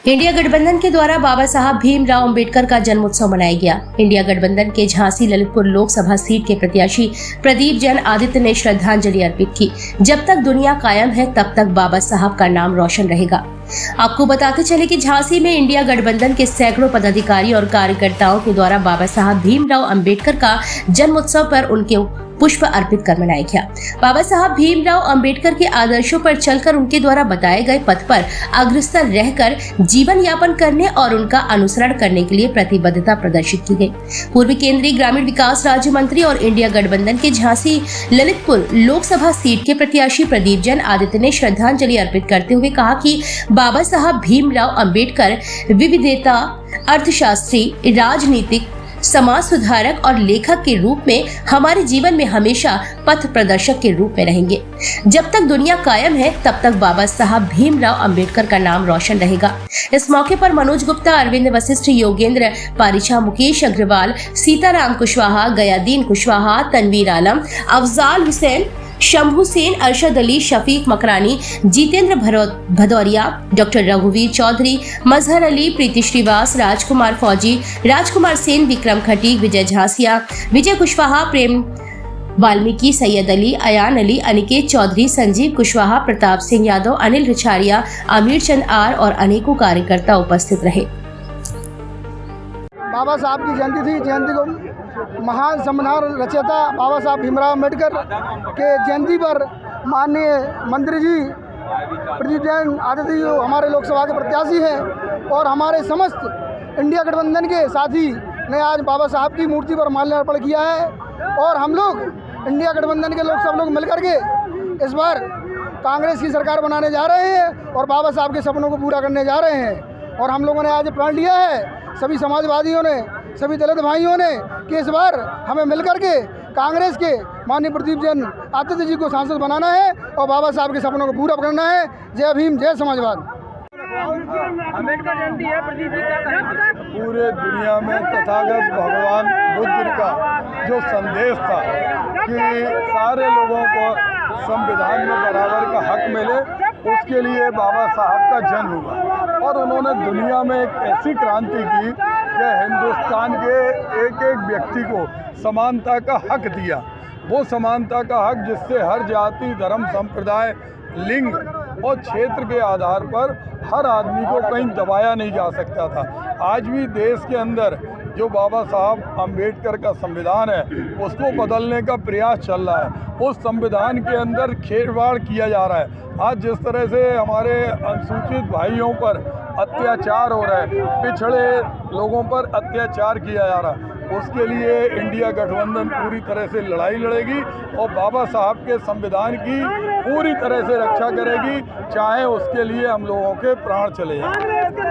India गठबंधन के द्वारा बाबा साहब भीमराव अंबेडकर का जन्मोत्सव मनाया गया। इंडिया गठबंधन के झांसी ललितपुर लोकसभा सीट के प्रत्याशी प्रदीप जैन आदित्य ने श्रद्धांजलि अर्पित की। जब तक दुनिया कायम है तब तक बाबा साहब का नाम रोशन रहेगा। आपको बताते चले कि झांसी में इंडिया गठबंधन के सैकड़ों पदाधिकारी और कार्यकर्ताओं के द्वारा बाबा साहब भीमराव अंबेडकर का जन्मोत्सव पर उनके पुष्प अर्पित कर मनाया गया। बाबा साहब भीमराव अंबेडकर के आदर्शों पर चलकर उनके द्वारा बताए गए पथ पर अग्रसर रहकर जीवन यापन करने और उनका अनुसरण करने के लिए प्रतिबद्धता प्रदर्शित की गई। पूर्व केंद्रीय ग्रामीण विकास राज्य मंत्री और इंडिया गठबंधन के झांसी ललितपुर लोकसभा सीट के प्रत्याशी प्रदीप जैन आदित्य ने श्रद्धांजलि अर्पित करते हुए कहा कि बाबा साहब भीमराव अंबेडकर विविधता, अर्थशास्त्री, राजनीतिक, समाज सुधारक और लेखक के रूप में हमारे जीवन में हमेशा पथ प्रदर्शक के रूप में रहेंगे। जब तक दुनिया कायम है तब तक बाबा साहब भीमराव अंबेडकर का नाम रोशन रहेगा। इस मौके पर मनोज गुप्ता, अरविंद वशिष्ठ, योगेंद्र पारिछा, मुकेश अग्रवाल, सीताराम कुशवाहा, गयादीन कुशवाहा, तनवीर आलम, अफजाल हुसैन, शंभू सेन, अरशद अली, शफीक मकरानी, जितेंद्र भदौरिया, डॉक्टर रघुवीर चौधरी, मजहर अली, प्रीति श्रीवास, राजकुमार फौजी, राजकुमार सेन, विक्रम खटीक, विजय झांसिया, विजय कुशवाहा, प्रेम वाल्मीकि, सैयद अली, अयान अली, अनिकेत चौधरी, संजीव कुशवाहा, प्रताप सिंह यादव, अनिल रिछारिया, आमिर चंद आर और अनेकों कार्यकर्ता उपस्थित रहे। बाबा साहब की जयंती थी। जयंती को महान संविधान रचयिता बाबा साहब भीमराव अम्बेडकर के जयंती पर माननीय मंत्री जी प्रदीप जैन आदित्य जी हमारे लोकसभा के प्रत्याशी हैं और हमारे समस्त इंडिया गठबंधन के साथी ने आज बाबा साहब की मूर्ति पर माल्यार्पण किया है और हम लोग इंडिया गठबंधन के लोग सब लोग मिलकर के इस बार कांग्रेस की सरकार बनाने जा रहे हैं और बाबा साहब के सपनों को पूरा करने जा रहे हैं। और हम लोगों ने आज प्रण लिया है, सभी समाजवादियों ने, सभी दलित भाइयों ने, कि इस बार हमें मिलकर के कांग्रेस के माननीय प्रदीप जैन आदित्य जी को सांसद बनाना है और बाबा साहब के सपनों को पूरा करना है। जय भीम, जय समाजवाद। अम्बेडकर जयंती है, प्रदीप जी क्या कहेंगे? पूरे दुनिया में तथागत भगवान बुद्ध का जो संदेश था कि सारे लोगों को संविधान में बराबर का हक मिले, उसके लिए बाबा साहब का जन्म हुआ और उन्होंने दुनिया में एक ऐसी क्रांति की कि हिंदुस्तान के एक एक व्यक्ति को समानता का हक दिया। वो समानता का हक जिससे हर जाति, धर्म, संप्रदाय, लिंग और क्षेत्र के आधार पर हर आदमी को कहीं दबाया नहीं जा सकता था। आज भी देश के अंदर जो बाबा साहब अम्बेडकर का संविधान है उसको बदलने का प्रयास चल रहा है। उस संविधान के अंदर खेलवाड़ किया जा रहा है। आज जिस तरह से हमारे अनुसूचित भाइयों पर अत्याचार हो रहा है, पिछड़े लोगों पर अत्याचार किया जा रहा है, उसके लिए इंडिया गठबंधन पूरी तरह से लड़ाई लड़ेगी और बाबा साहब के संविधान की पूरी तरह से रक्षा करेगी, चाहे उसके लिए हम लोगों के प्राण चले जाएं।